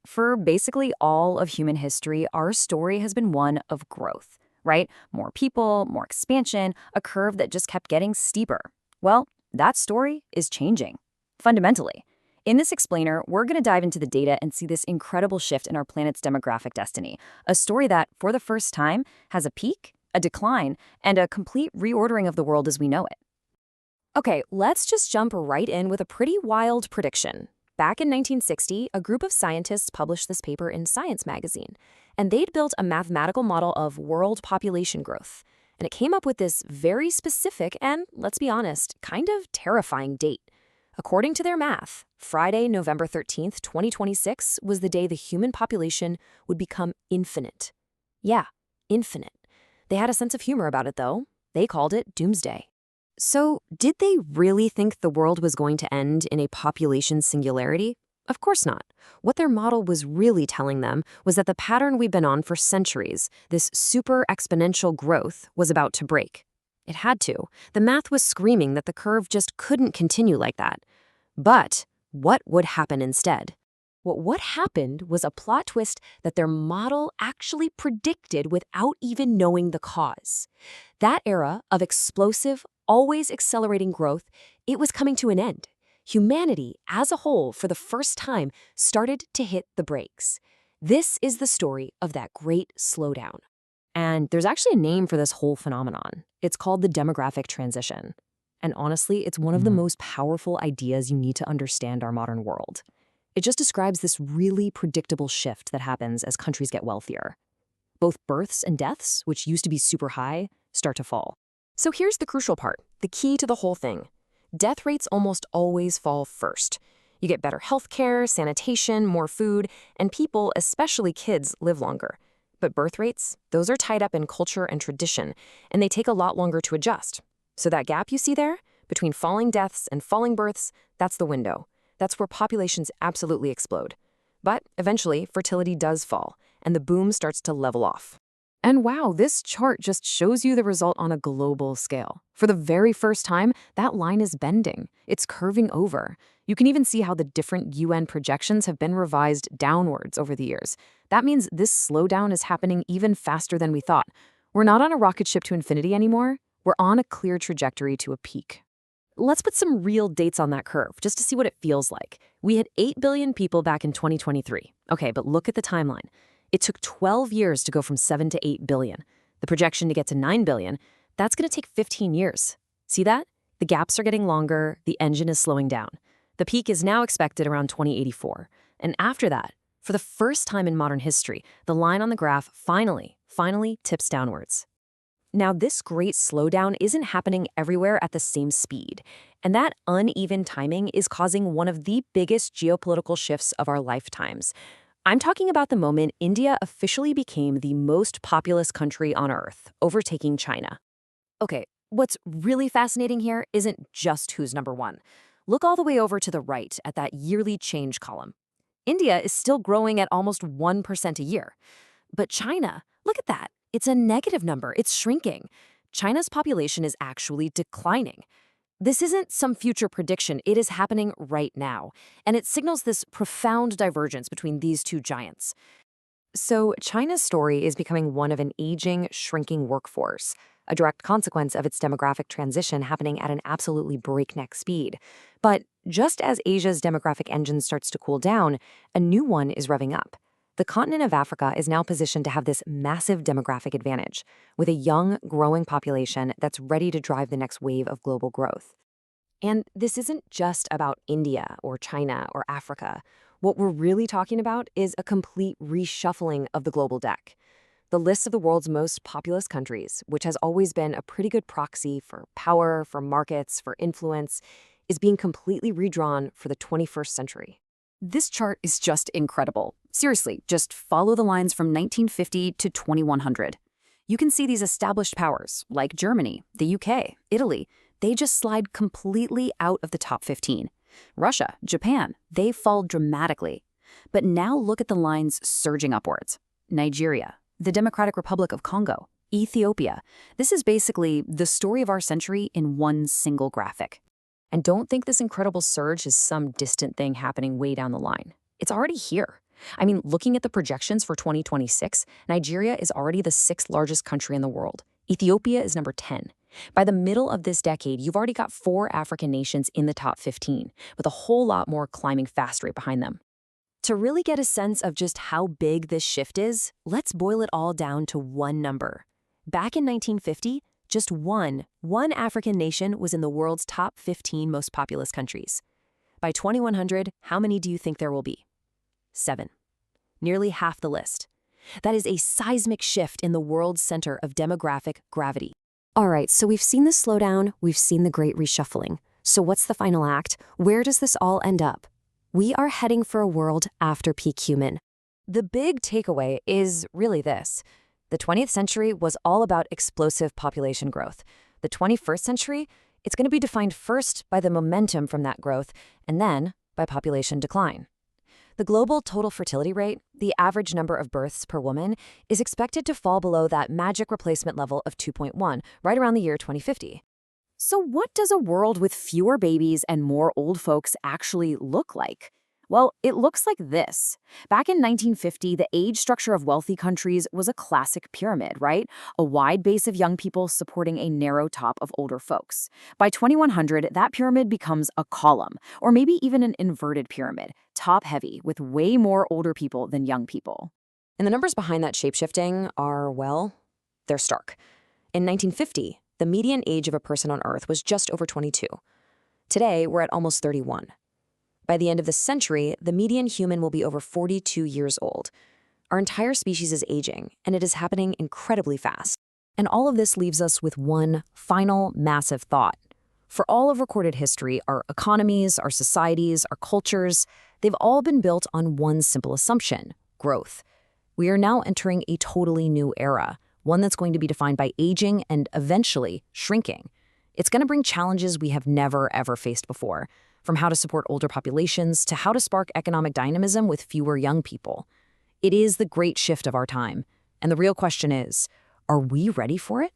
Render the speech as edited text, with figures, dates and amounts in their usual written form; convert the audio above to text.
For basically all of human history, our story has been one of growth, right? More people, more expansion, a curve that just kept getting steeper. Well, that story is changing, fundamentally. In this explainer, we're going to dive into the data and see this incredible shift in our planet's demographic destiny, a story that, for the first time, has a peak, a decline, and a complete reordering of the world as we know it. Okay, let's just jump right in with a pretty wild prediction. Back in 1960, a group of scientists published this paper in Science magazine, and they'd built a mathematical model of world population growth. And it came up with this very specific and, let's be honest, kind of terrifying date. According to their math, Friday, November 13th, 2026 was the day the human population would become infinite. Yeah, infinite. They had a sense of humor about it, though. They called it doomsday. So, did they really think the world was going to end in a population singularity? Of course not. What their model was really telling them was that the pattern we've been on for centuries, this super exponential growth, was about to break. It had to. The math was screaming that the curve just couldn't continue like that. But what would happen instead? What happened was a plot twist that their model actually predicted without even knowing the cause. That era of explosive, always accelerating growth, it was coming to an end. Humanity, as a whole, for the first time, started to hit the brakes. This is the story of that great slowdown. And there's actually a name for this whole phenomenon. It's called the demographic transition. And honestly, it's one of the most powerful ideas you need to understand our modern world. It just describes this really predictable shift that happens as countries get wealthier. Both births and deaths, which used to be super high, start to fall. So here's the crucial part, the key to the whole thing. Death rates almost always fall first. You get better healthcare, sanitation, more food, and people, especially kids, live longer. But birth rates, those are tied up in culture and tradition, and they take a lot longer to adjust. So that gap you see there, between falling deaths and falling births, that's the window. That's where populations absolutely explode. But eventually, fertility does fall, and the boom starts to level off. And wow, this chart just shows you the result on a global scale. For the very first time, that line is bending. It's curving over. You can even see how the different UN projections have been revised downwards over the years. That means this slowdown is happening even faster than we thought. We're not on a rocket ship to infinity anymore. We're on a clear trajectory to a peak. Let's put some real dates on that curve, just to see what it feels like. We had 8 billion people back in 2023. Okay, but look at the timeline. It took 12 years to go from 7 to 8 billion. The projection to get to 9 billion, that's going to take 15 years. See that? The gaps are getting longer, the engine is slowing down. The peak is now expected around 2084. And after that, for the first time in modern history, the line on the graph finally tips downwards. Now, this great slowdown isn't happening everywhere at the same speed, and that uneven timing is causing one of the biggest geopolitical shifts of our lifetimes. I'm talking about the moment India officially became the most populous country on Earth, overtaking China. Okay, what's really fascinating here isn't just who's number one. Look all the way over to the right at that yearly change column. India is still growing at almost 1% a year. But China, look at that. It's a negative number. It's shrinking. China's population is actually declining. This isn't some future prediction. It is happening right now. And it signals this profound divergence between these two giants. So China's story is becoming one of an aging, shrinking workforce, a direct consequence of its demographic transition happening at an absolutely breakneck speed. But just as Asia's demographic engine starts to cool down, a new one is revving up. The continent of Africa is now positioned to have this massive demographic advantage, with a young, growing population that's ready to drive the next wave of global growth. And this isn't just about India or China or Africa. What we're really talking about is a complete reshuffling of the global deck. The list of the world's most populous countries, which has always been a pretty good proxy for power, for markets, for influence, is being completely redrawn for the 21st century. This chart is just incredible. Seriously, just follow the lines from 1950 to 2100. You can see these established powers, like Germany, the UK, Italy, they just slide completely out of the top 15. Russia, Japan, they fall dramatically. But now look at the lines surging upwards. Nigeria, the Democratic Republic of Congo, Ethiopia. This is basically the story of our century in one single graphic. And don't think this incredible surge is some distant thing happening way down the line. It's already here. I mean, looking at the projections for 2026, Nigeria is already the sixth largest country in the world. Ethiopia is number 10. By the middle of this decade, you've already got 4 African nations in the top 15, with a whole lot more climbing fast right behind them. To really get a sense of just how big this shift is, let's boil it all down to one number. Back in 1950, just one African nation was in the world's top 15 most populous countries. By 2100, how many do you think there will be? 7. Nearly half the list. That is a seismic shift in the world's center of demographic gravity. All right, so we've seen the slowdown, we've seen the great reshuffling. So what's the final act? Where does this all end up? We are heading for a world after peak human. The big takeaway is really this. The 20th century was all about explosive population growth. The 21st century, it's going to be defined first by the momentum from that growth, and then by population decline. The global total fertility rate, the average number of births per woman, is expected to fall below that magic replacement level of 2.1, right around the year 2050. So what does a world with fewer babies and more old folks actually look like? Well, it looks like this. Back in 1950, the age structure of wealthy countries was a classic pyramid, right? A wide base of young people supporting a narrow top of older folks. By 2100, that pyramid becomes a column, or maybe even an inverted pyramid, top-heavy, with way more older people than young people. And the numbers behind that shapeshifting are, well, they're stark. In 1950, the median age of a person on Earth was just over 22. Today, we're at almost 31. By the end of the century, the median human will be over 42 years old. Our entire species is aging, and it is happening incredibly fast. And all of this leaves us with one final massive thought. For all of recorded history, our economies, our societies, our cultures, they've all been built on one simple assumption: growth. We are now entering a totally new era, one that's going to be defined by aging and eventually shrinking. It's going to bring challenges we have never, ever faced before, from how to support older populations to how to spark economic dynamism with fewer young people. It is the great shift of our time. And the real question is, are we ready for it?